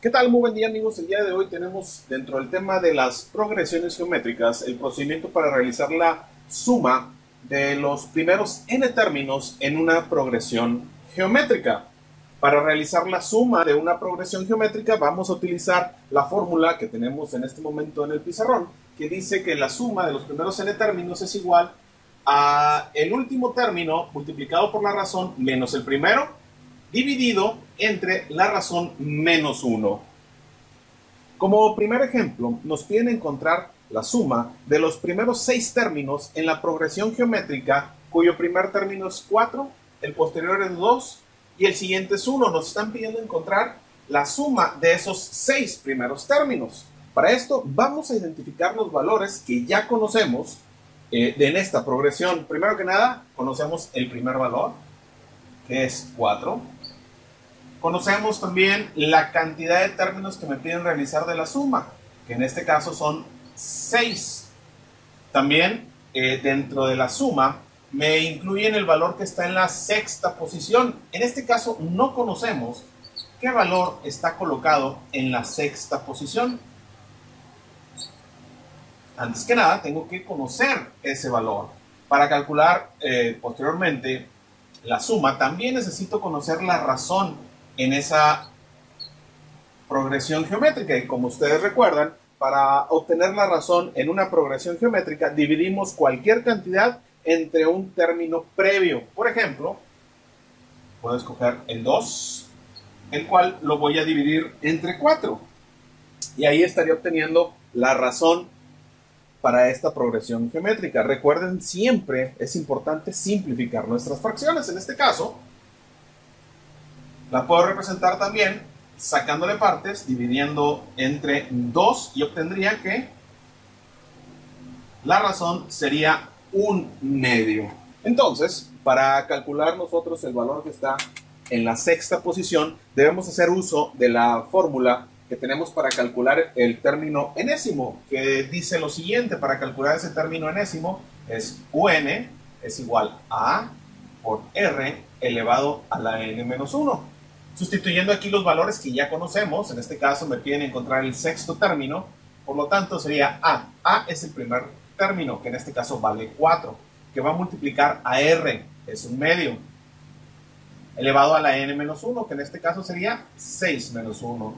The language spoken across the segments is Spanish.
¿Qué tal? Muy buen día, amigos. El día de hoy tenemos dentro del tema de las progresiones geométricas el procedimiento para realizar la suma de los primeros n términos en una progresión geométrica. Para realizar la suma de una progresión geométrica vamos a utilizar la fórmula que tenemos en este momento en el pizarrón, que dice que la suma de los primeros n términos es igual a el último término multiplicado por la razón menos el primero dividido entre la razón menos 1. Como primer ejemplo, nos piden encontrar la suma de los primeros 6 términos en la progresión geométrica, cuyo primer término es 4, el posterior es 2 y el siguiente es 1. Nos están pidiendo encontrar la suma de esos 6 primeros términos. Para esto vamos a identificar los valores que ya conocemos en esta progresión. Primero que nada, conocemos el primer valor, que es 4. Conocemos también la cantidad de términos que me piden realizar de la suma, que en este caso son 6. También dentro de la suma me incluyen el valor que está en la sexta posición. En este caso no conocemos qué valor está colocado en la sexta posición. Antes que nada tengo que conocer ese valor. Para calcular posteriormente la suma también necesito conocer la razón en esa progresión geométrica. Y como ustedes recuerdan, para obtener la razón en una progresión geométrica dividimos cualquier cantidad entre un término previo. Por ejemplo, puedo escoger el 2, el cual lo voy a dividir entre 4. Y ahí estaría obteniendo la razón para esta progresión geométrica. Recuerden, siempre es importante simplificar nuestras fracciones. En este caso, la puedo representar también sacándole partes, dividiendo entre 2 y obtendría que la razón sería 1/2. Entonces, para calcular nosotros el valor que está en la sexta posición, debemos hacer uso de la fórmula que tenemos para calcular el término enésimo, que dice lo siguiente. Para calcular ese término enésimo es un es igual a A por R elevado a la n menos 1. Sustituyendo aquí los valores que ya conocemos, en este caso me piden encontrar el sexto término, por lo tanto sería A. A es el primer término, que en este caso vale 4, que va a multiplicar a R, es 1/2, elevado a la n menos 1, que en este caso sería 6 menos 1.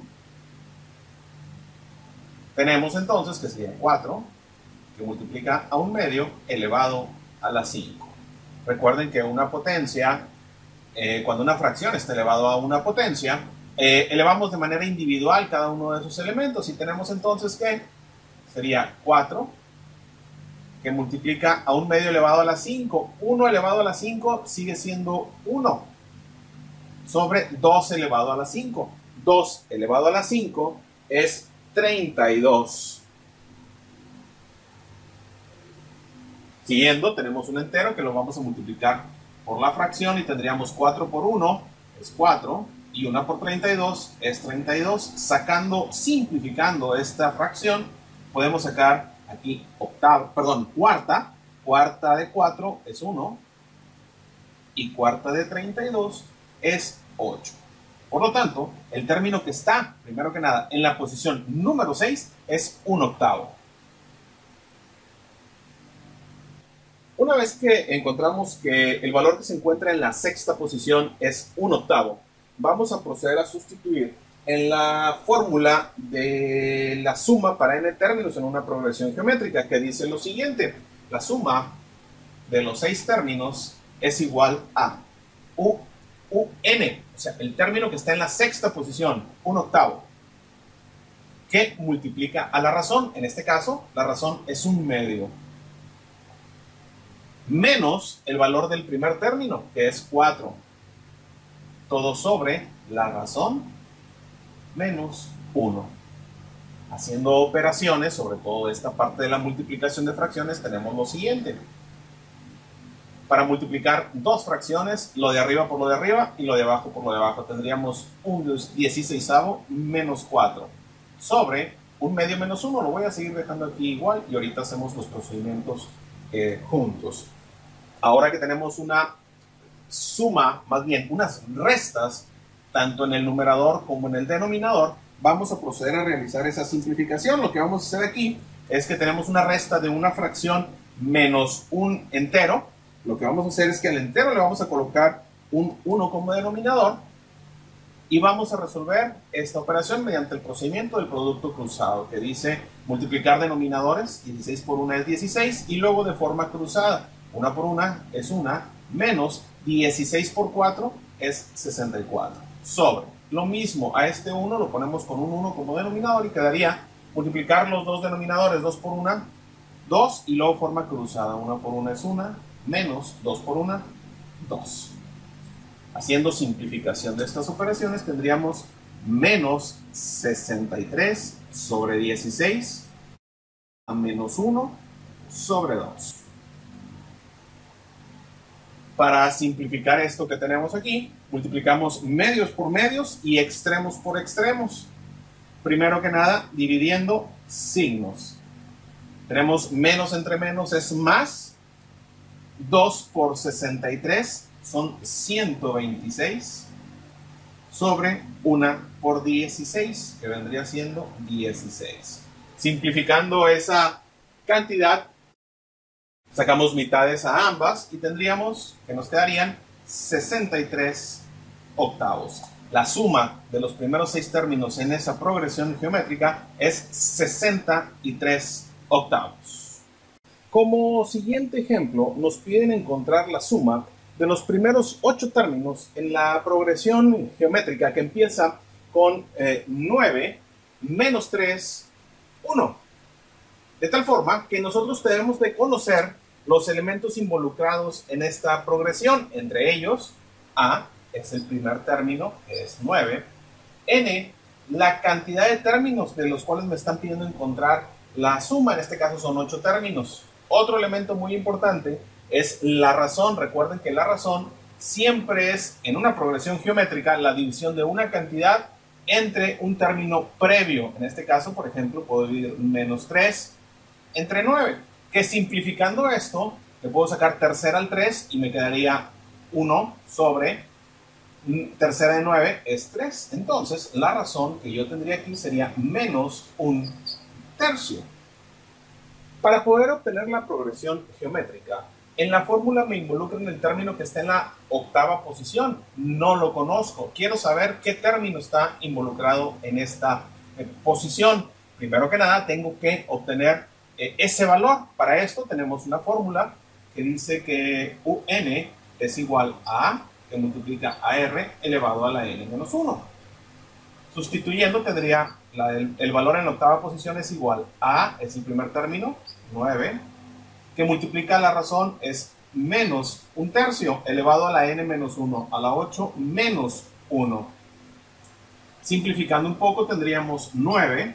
Tenemos entonces que sería 4, que multiplica a 1/2 elevado a la 5. Recuerden que una potencia, cuando una fracción está elevado a una potencia, elevamos de manera individual cada uno de esos elementos. Y tenemos entonces que sería 4, que multiplica a 1/2 elevado a la 5. 1 elevado a la 5 sigue siendo 1, sobre 2 elevado a la 5. 2 elevado a la 5 es 32. Siguiendo, tenemos un entero que lo vamos a multiplicar por la fracción y tendríamos 4 por 1 es 4 y 1 por 32 es 32. Simplificando esta fracción, podemos sacar aquí cuarta. Cuarta de 4 es 1 y cuarta de 32 es 8. Por lo tanto, el término que está, primero que nada, en la posición número 6 es 1/8. Una vez que encontramos que el valor que se encuentra en la sexta posición es 1/8, vamos a proceder a sustituir en la fórmula de la suma para n términos en una progresión geométrica, que dice lo siguiente. La suma de los 6 términos es igual a un, o sea, el término que está en la sexta posición, 1/8, que multiplica a la razón. En este caso, la razón es 1/2. Menos el valor del primer término, que es 4. Todo sobre la razón menos 1. Haciendo operaciones, sobre todo esta parte de la multiplicación de fracciones, tenemos lo siguiente. Para multiplicar dos fracciones, lo de arriba por lo de arriba y lo de abajo por lo de abajo, tendríamos un 16avo menos 4 sobre 1/2 menos 1. Lo voy a seguir dejando aquí igual y ahorita hacemos los procedimientos juntos. Ahora que tenemos una suma, más bien unas restas, tanto en el numerador como en el denominador, vamos a proceder a realizar esa simplificación. Lo que vamos a hacer aquí es que tenemos una resta de una fracción menos un entero. Lo que vamos a hacer es que al entero le vamos a colocar un 1 como denominador y vamos a resolver esta operación mediante el procedimiento del producto cruzado, que dice multiplicar denominadores, 16 por 1 es 16, y luego de forma cruzada, 1 por 1 es 1, menos 16 por 4 es 64, sobre lo mismo. A este 1 lo ponemos con un 1 como denominador y quedaría multiplicar los dos denominadores, 2 por 1, 2, y luego forma cruzada, 1 por 1 es 1, menos 2 por 1, 2. Haciendo simplificación de estas operaciones tendríamos menos 63 sobre 16 a menos 1 sobre 2. Para simplificar esto que tenemos aquí, multiplicamos medios por medios y extremos por extremos. Primero que nada, dividiendo signos. Tenemos menos entre menos es más. 2 por 63 son 126 sobre 1 por 16, que vendría siendo 16. Simplificando esa cantidad, sacamos mitades a ambas y tendríamos que nos quedarían 63 octavos. La suma de los primeros 6 términos en esa progresión geométrica es 63 octavos. Como siguiente ejemplo, nos piden encontrar la suma de los primeros 8 términos en la progresión geométrica que empieza con 9, menos 3, 1. De tal forma que nosotros debemos de conocer los elementos involucrados en esta progresión. Entre ellos, A es el primer término, que es 9. N, la cantidad de términos de los cuales me están pidiendo encontrar la suma. En este caso son 8 términos. Otro elemento muy importante es la razón. Recuerden que la razón siempre es, en una progresión geométrica, la división de una cantidad entre un término previo. En este caso, por ejemplo, puedo dividir menos 3 entre 9, que simplificando esto, le puedo sacar tercera al 3 y me quedaría 1 sobre tercera de 9 es 3. Entonces, la razón que yo tendría aquí sería menos un tercio. Para poder obtener la progresión geométrica, en la fórmula me involucran el término que está en la octava posición. No lo conozco. Quiero saber qué término está involucrado en esta posición. Primero que nada, tengo que obtener ese valor. Para esto tenemos una fórmula que dice que un es igual a que multiplica a r elevado a la n menos 1. Sustituyendo tendría el valor en la octava posición es igual a, es el primer término, 9, que multiplica la razón es menos un tercio elevado a la n menos 1, a la 8 menos 1. Simplificando un poco tendríamos 9,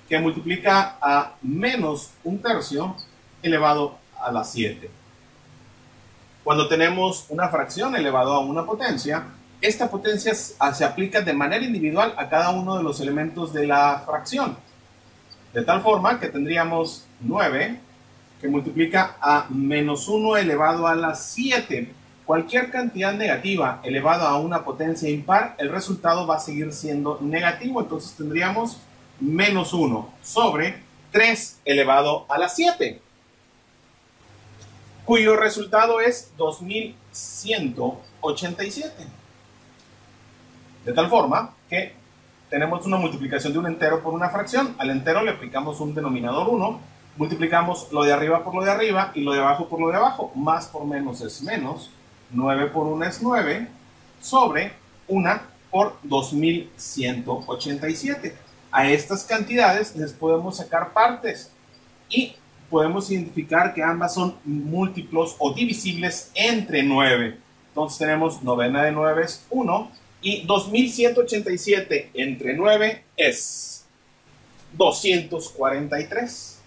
que multiplica a menos un tercio elevado a la 7. Cuando tenemos una fracción elevado a una potencia, esta potencia se aplica de manera individual a cada uno de los elementos de la fracción. De tal forma que tendríamos 9, que multiplica a menos 1 elevado a la 7. Cualquier cantidad negativa elevada a una potencia impar, el resultado va a seguir siendo negativo. Entonces tendríamos menos 1 sobre 3 elevado a la 7, cuyo resultado es 2187. De tal forma que tenemos una multiplicación de un entero por una fracción. Al entero le aplicamos un denominador 1, multiplicamos lo de arriba por lo de arriba y lo de abajo por lo de abajo. Más por menos es menos, 9 por 1 es 9, sobre 1 por 2187. A estas cantidades les podemos sacar partes y podemos identificar que ambas son múltiplos o divisibles entre 9. Entonces tenemos novena de 9 es 1 y 2187 entre 9 es 243.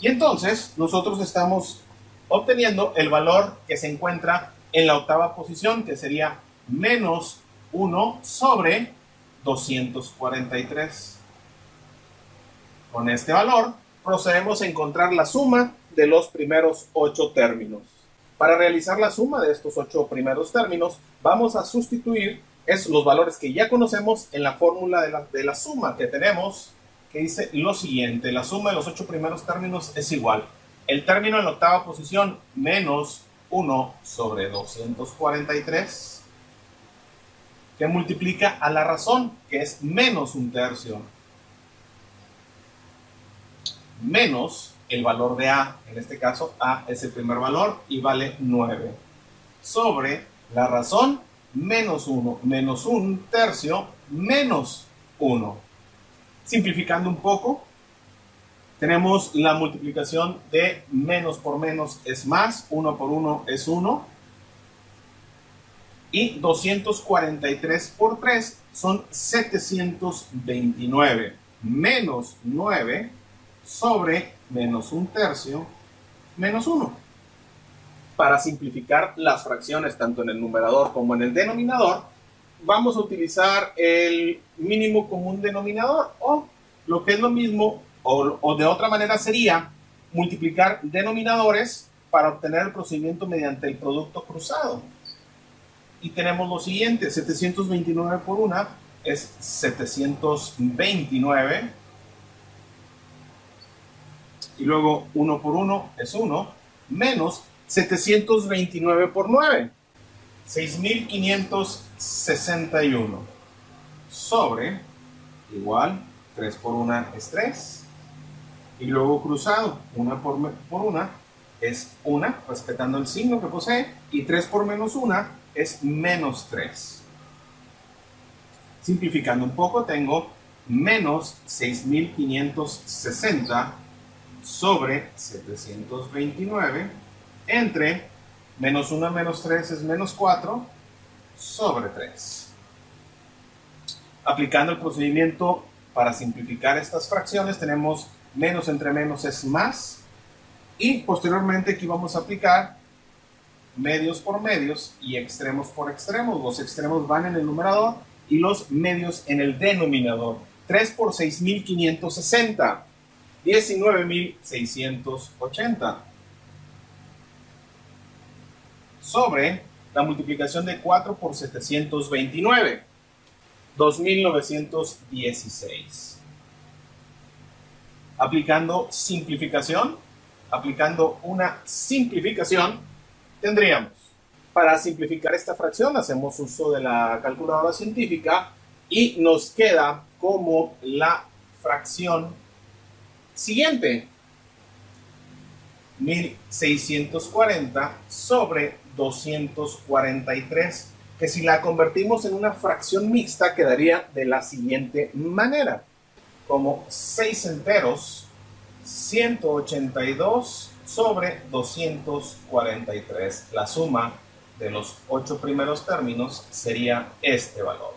Y entonces nosotros estamos obteniendo el valor que se encuentra en la octava posición, que sería menos 1 sobre 243. Con este valor procedemos a encontrar la suma de los primeros 8 términos. Para realizar la suma de estos 8 primeros términos, vamos a sustituir es los valores que ya conocemos en la fórmula de la suma que tenemos, que dice lo siguiente: la suma de los 8 primeros términos es igual. El término en la octava posición menos 1 sobre 243, que multiplica a la razón, que es menos un tercio, menos el valor de A. En este caso, A es el primer valor y vale 9. Sobre la razón, menos 1, menos un tercio, menos 1. Simplificando un poco, tenemos la multiplicación de menos por menos es más, 1 por 1 es 1, y 243 por 3 son 729, menos 9 sobre menos un tercio, menos 1. Para simplificar las fracciones tanto en el numerador como en el denominador, vamos a utilizar el mínimo común denominador, o lo que es lo mismo, o de otra manera sería multiplicar denominadores para obtener el procedimiento mediante el producto cruzado. Y tenemos lo siguiente: 729 por 1 es 729, y luego 1 por 1 es 1, menos 729 por 9, 6561, sobre, igual, 3 por 1 es 3, y luego cruzado, 1 por 1 es 1, respetando el signo que posee, y 3 por menos 1 es menos 3. Simplificando un poco, tengo menos 6560 sobre 729 entre menos 1 menos 3 es menos 4 sobre 3. Aplicando el procedimiento para simplificar estas fracciones, tenemos menos entre menos es más, y posteriormente aquí vamos a aplicar medios por medios y extremos por extremos. Los extremos van en el numerador y los medios en el denominador. 3 por 6560, 19.680, sobre la multiplicación de 4 por 729, 2.916. Aplicando una simplificación, tendríamos, para simplificar esta fracción, hacemos uso de la calculadora científica y nos queda como la fracción siguiente: 1640 sobre 243, que si la convertimos en una fracción mixta quedaría de la siguiente manera: como 6 enteros, 182 sobre 243. La suma de los 8 primeros términos sería este valor.